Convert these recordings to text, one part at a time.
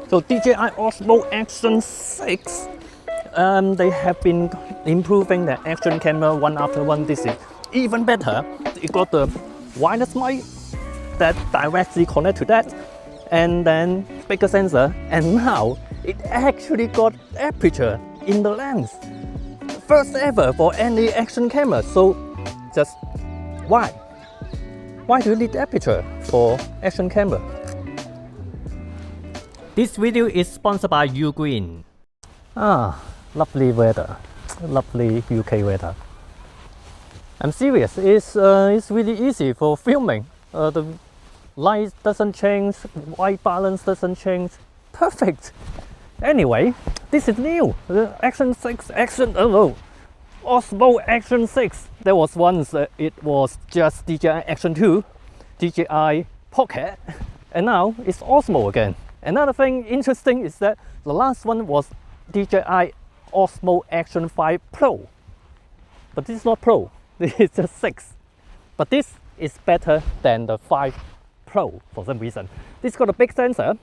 So DJI Osmo Action 6, they have been improving the action camera one after one. This is even better. It got the wireless mic that directly connect to that, and then bigger sensor, and now it actually got aperture in the lens. First ever for any action camera. So just why do you need aperture for action camera? This video is sponsored by UGREEN. Lovely weather, lovely UK weather. I'm serious, it's really easy for filming. The light doesn't change, white balance doesn't change. Perfect. Anyway, this is new. The Action 6, Osmo Action 6. There was once it was just DJI Action 2, DJI Pocket, and now it's Osmo again. Another thing interesting is that the last one was DJI Osmo Action 5 Pro. But this is not Pro, this is just 6. But this is better than the 5 Pro for some reason. This got a big sensor,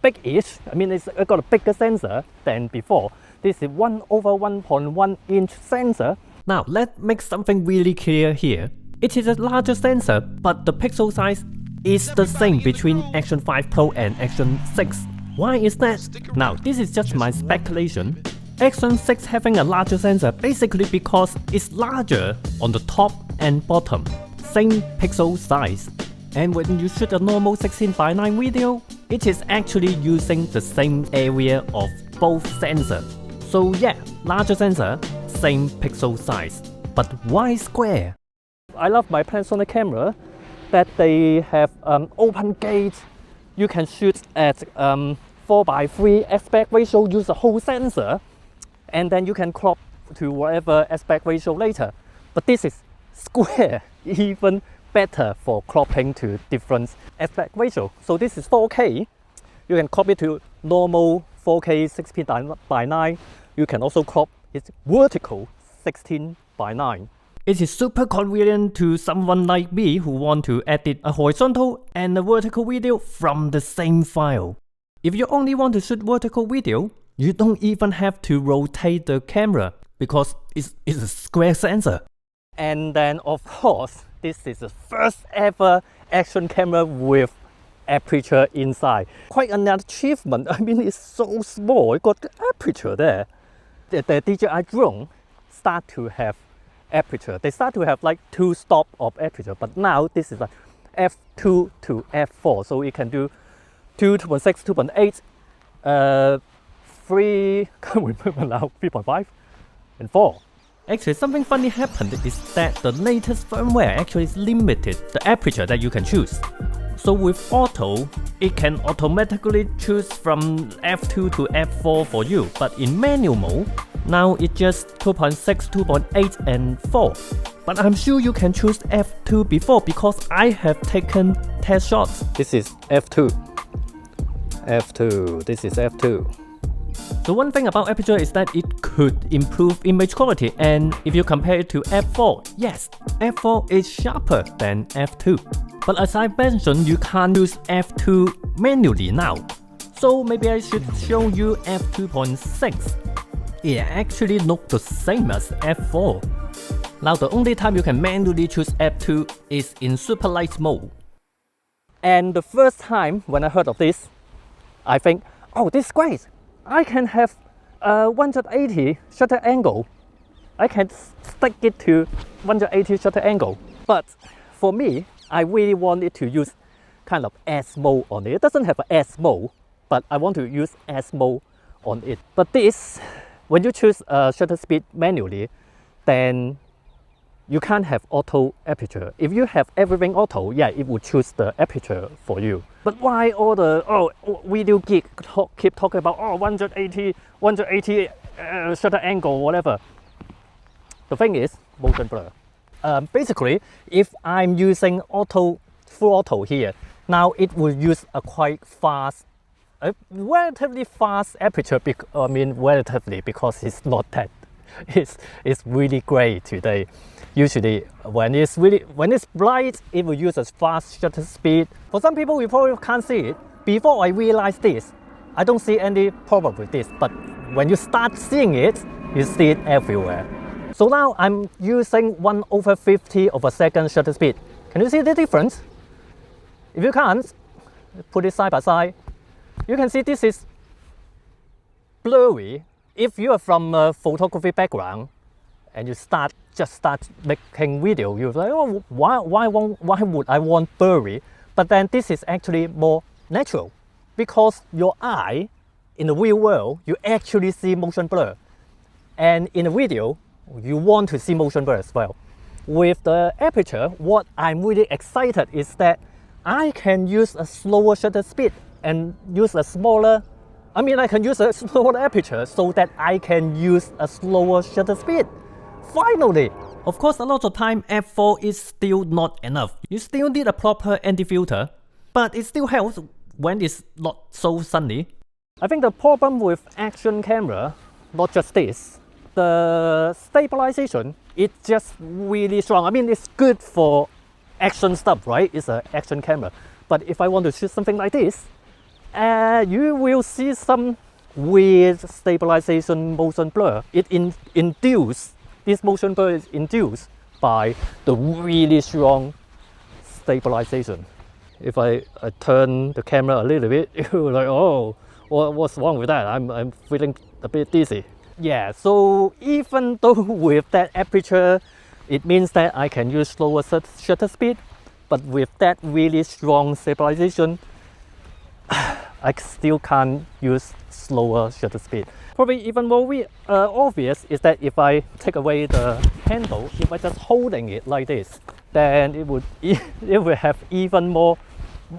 big-ish. I mean, it's got a bigger sensor than before. This is 1/1.1 inch sensor. Now, let's make something really clear here. It is a larger sensor, but the pixel size is the same between Action 5 Pro and Action 6. Why is that? Now, this is just my speculation. Action 6 having a larger sensor basically because it's larger on the top and bottom, same pixel size. And when you shoot a normal 16:9 video, it is actually using the same area of both sensors. So yeah, larger sensor, same pixel size. But why square? I love my Panasonic camera that they have open gate. You can shoot at 4:3 aspect ratio, use the whole sensor, and then you can crop to whatever aspect ratio later. But this is square, even better for cropping to different aspect ratio. So this is 4K. You can crop it to normal 4K 16:9. You can also crop it vertical 16:9. It is super convenient to someone like me who want to edit a horizontal and a vertical video from the same file. If you only want to shoot vertical video, you don't even have to rotate the camera because it's a square sensor. And then of course, this is the first ever action camera with aperture inside. Quite an achievement. I mean, it's so small, it got the aperture there. The DJI drone start to have aperture. They start to have like 2 stops of aperture, but now this is like f2 to f4, so it can do 2, 2.6, 2.8, 3, can't remember now, 3.5 and 4. Actually, something funny happened is that the latest firmware actually limited the aperture that you can choose. So with auto, it can automatically choose from f2 to f4 for you, but in manual mode, now it's just 2.6, 2.8 and 4. But I'm sure you can choose f2 before because I have taken test shots. This is f2. This is f2. So one thing about aperture is that it could improve image quality, and if you compare it to f4, yes, f4 is sharper than f2. But as I mentioned, you can't use f2 manually now. So maybe I should show you f2.6. It actually looks the same as f4. Now the only time you can manually choose f2 is in super light mode. And the first time when I heard of this, I think, oh, this is great. I can have 180 shutter angle. I can stick it to 180 shutter angle. But for me, I really wanted to use kind of S mode on it. It doesn't have an S mode, but I want to use S mode on it. But this, when you choose shutter speed manually, then you can't have auto aperture. If you have everything auto, yeah, it will choose the aperture for you. But why all the video geek keep talking about 180 shutter angle, whatever? The thing is, motion blur. Basically, if I'm using full auto here, now it will use a quite fast, relatively fast aperture. I mean, relatively, because it's not that. It's really great today. Usually, when it's bright, it will use a fast shutter speed. For some people, you probably can't see it. Before I realized this, I don't see any problem with this, but when you start seeing it, you see it everywhere. So now I'm using 1/50 of a second shutter speed. Can you see the difference? If you can't, put it side by side. You can see this is blurry. If you are from a photography background and you just start making video, you're like, oh, why would I want blurry? But then this is actually more natural because your eye in the real world, you actually see motion blur. And in a video, you want to see motion blur as well. With the Aperture, what I'm really excited is that I can use a slower shutter speed and use a smaller, I can use a smaller aperture so that I can use a slower shutter speed. Finally! Of course, a lot of time f4 is still not enough. You still need a proper anti-filter, but it still helps when it's not so sunny. I think the problem with action camera, not just this, the stabilization, it's just really strong. It's good for action stuff, right? It's an action camera. But if I want to shoot something like this, you will see some weird stabilization motion blur. This motion blur is induced by the really strong stabilization. If I turn the camera a little bit, you're like, oh, what's wrong with that? I'm feeling a bit dizzy. Yeah, so even though with that aperture, it means that I can use slower shutter speed, but with that really strong stabilization, I still can't use slower shutter speed. Probably even more obvious is that if I take away the handle, if I just holding it like this, then it would have even more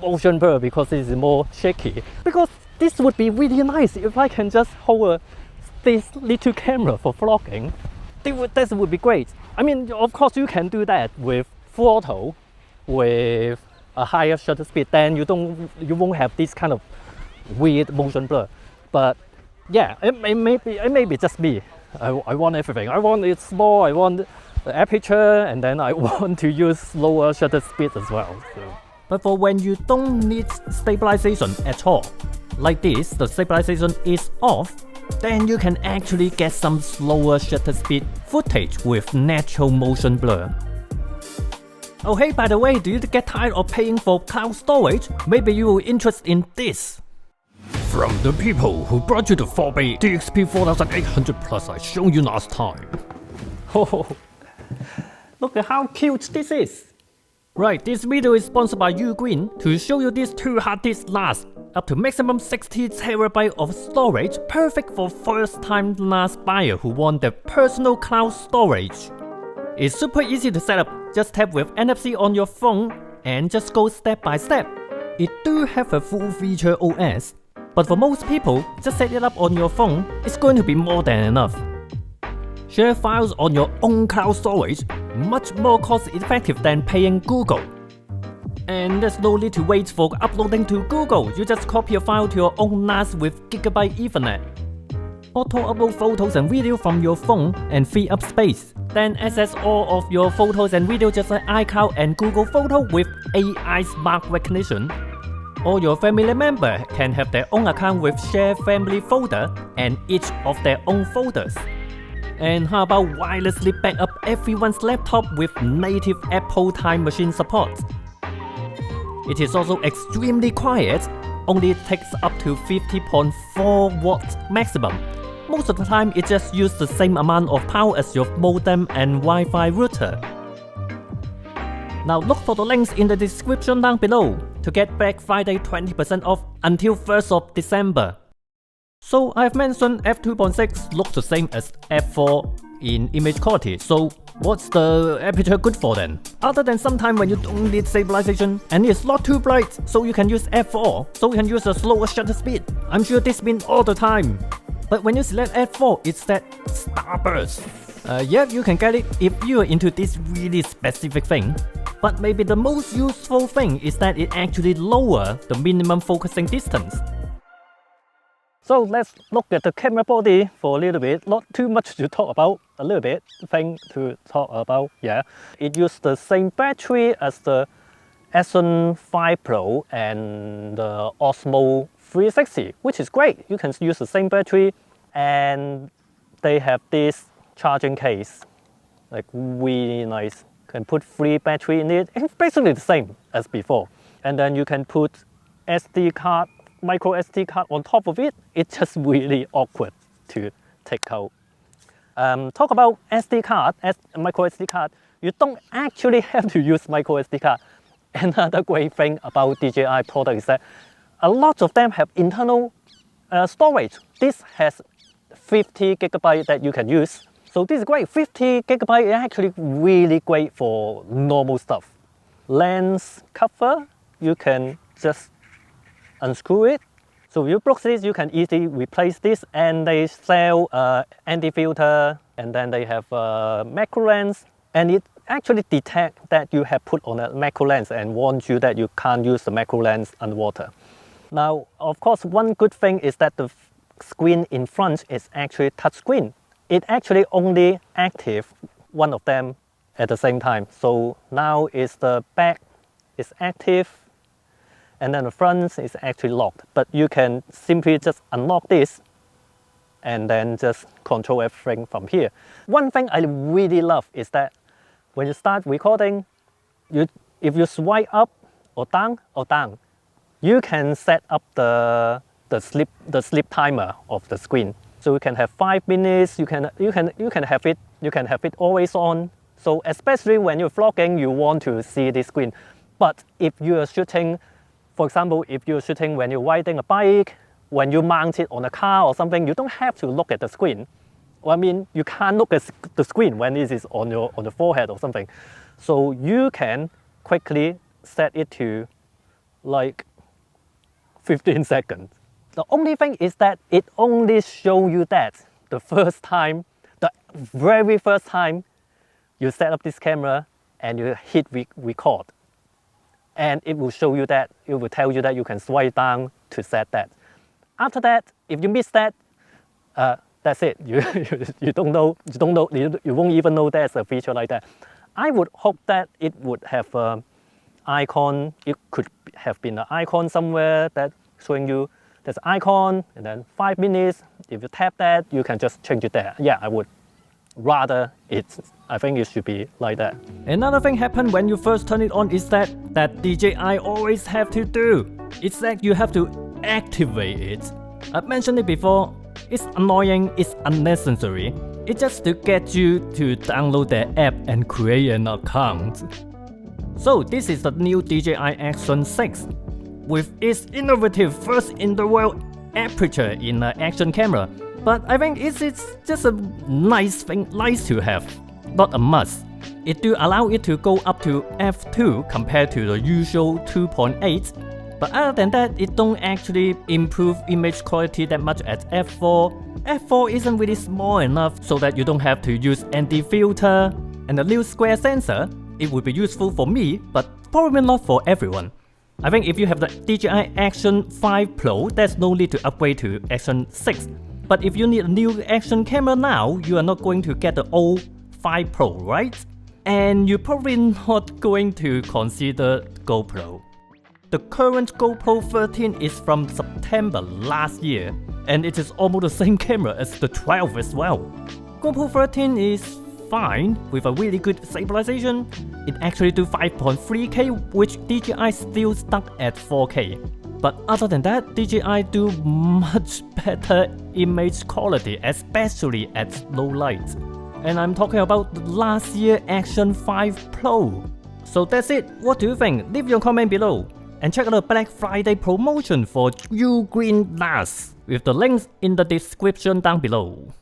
motion blur because it is more shaky. Because this would be really nice if I can just hold this little camera for vlogging. That would be great. Of course you can do that with full auto, with a higher shutter speed, then you won't have this kind of weird motion blur. But yeah, it may be just me. I want everything. I want it small, I want the aperture, and then I want to use slower shutter speed as well. So. But for when you don't need stabilization at all, like this, the stabilization is off, then you can actually get some slower shutter speed footage with natural motion blur. Oh hey, by the way, do you get tired of paying for cloud storage? Maybe you are interested in this. From the people who brought you the 4Bay DXP 4800 Plus I showed you last time. Oh, look at how cute this is. Right, this video is sponsored by UGREEN to show you these two hard disks last up to maximum 60 TB of storage, perfect for first-time NAS buyer who want their personal cloud storage. It's super easy to set up. Just tap with NFC on your phone and just go step by step. It do have a full feature OS, but for most people, just set it up on your phone, it's going to be more than enough. Share files on your own cloud storage, much more cost effective than paying Google. And there's no need to wait for uploading to Google, you just copy a file to your own NAS with Gigabit Ethernet. Auto-upload photos and video from your phone and free up space. Then access all of your photos and video just like iCloud and Google Photo with AI Smart Recognition. All your family members can have their own account with shared family folder and each of their own folders. And how about wirelessly back up everyone's laptop with native Apple Time Machine support? It is also extremely quiet, only takes up to 50.4 watts maximum. Most of the time it just uses the same amount of power as your modem and Wi-Fi router. Now look for the links in the description down below to get Black Friday 20% off until 1st of December. So I've mentioned f2.6 looks the same as f4 in image quality, so what's the aperture good for then? Other than sometime when you don't need stabilization and it's not too bright, so you can use f4, so you can use a slower shutter speed. I'm sure this means all the time. But when you select f4, it's that starburst. Yeah, you can get it if you're into this really specific thing. But maybe the most useful thing is that it actually lowers the minimum focusing distance. So let's look at the camera body for a little bit. Not too much to talk about, a little bit thing to talk about. Yeah, it used the same battery as the Action 5 Pro and the Osmo 360, which is great. You can use the same battery, and they have this charging case, like really nice. You can put 3 battery in it. It's basically the same as before. And then you can put SD card, micro SD card on top of it. It's just really awkward to take out. Talk about SD card, micro SD card. You don't actually have to use micro SD card. Another great thing about DJI product is that a lot of them have internal storage. This has 50 gigabyte that you can use. So this is great. 50 gigabyte is actually really great for normal stuff. Lens cover, you can just unscrew it. So if you broke this, you can easily replace this. And they sell anti-filter, and then they have macro lens, and it actually detects that you have put on a macro lens and warns you that you can't use the macro lens underwater. Now, of course, one good thing is that the screen in front is actually touch screen. It actually only active one of them at the same time. So now is the back is active, and then the front is actually locked. But you can simply just unlock this and then just control everything from here. One thing I really love is that when you start recording, if you swipe up or down, you can set up the sleep timer of the screen. So you can have 5 minutes. You can have it always on. So especially when you're vlogging, you want to see this screen. But if you are shooting, for example, if you're shooting when you're riding a bike, when you mount it on a car or something, you don't have to look at the screen. Well, I mean, you can't look at the screen when it is on your forehead or something. So you can quickly set it to like 15 seconds. The only thing is that it only shows you that the very first time you set up this camera and you hit record. And it will show you that, it will tell you that you can swipe down to set that. After that, if you miss that, that's it. You won't even know there's a feature like that. I would hope that it would have an icon. It could have been an icon somewhere that showing you there's an icon, and then 5 minutes. If you tap that, you can just change it there. Yeah, I would rather I think it should be like that. Another thing happen when you first turn it on is that DJI always have to do. It's that you have to activate it. I've mentioned it before. It's annoying, it's unnecessary. It's just to get you to download the app and create an account. So this is the new DJI Action 6 with its innovative first in the world aperture in an action camera. But I think it's just a nice thing, nice to have, not a must. It do allow it to go up to f2 compared to the usual 2.8. But other than that, it don't actually improve image quality that much at f4. f4 isn't really small enough so that you don't have to use anti-filter. And the little square sensor, it would be useful for me, but probably not for everyone. I think if you have the DJI Action 5 Pro, there's no need to upgrade to Action 6. But if you need a new action camera now, you are not going to get the old 5 Pro, right? And you're probably not going to consider GoPro. The current GoPro 13 is from September last year, and it is almost the same camera as the 12 as well. GoPro 13 is fine with a really good stabilization. It actually do 5.3K, which DJI still stuck at 4K. But other than that, DJI do much better image quality, especially at low light. And I'm talking about the last year Action 5 Pro. So that's it. What do you think? Leave your comment below. And check out the Black Friday promotion for UGREEN NAS with the links in the description down below.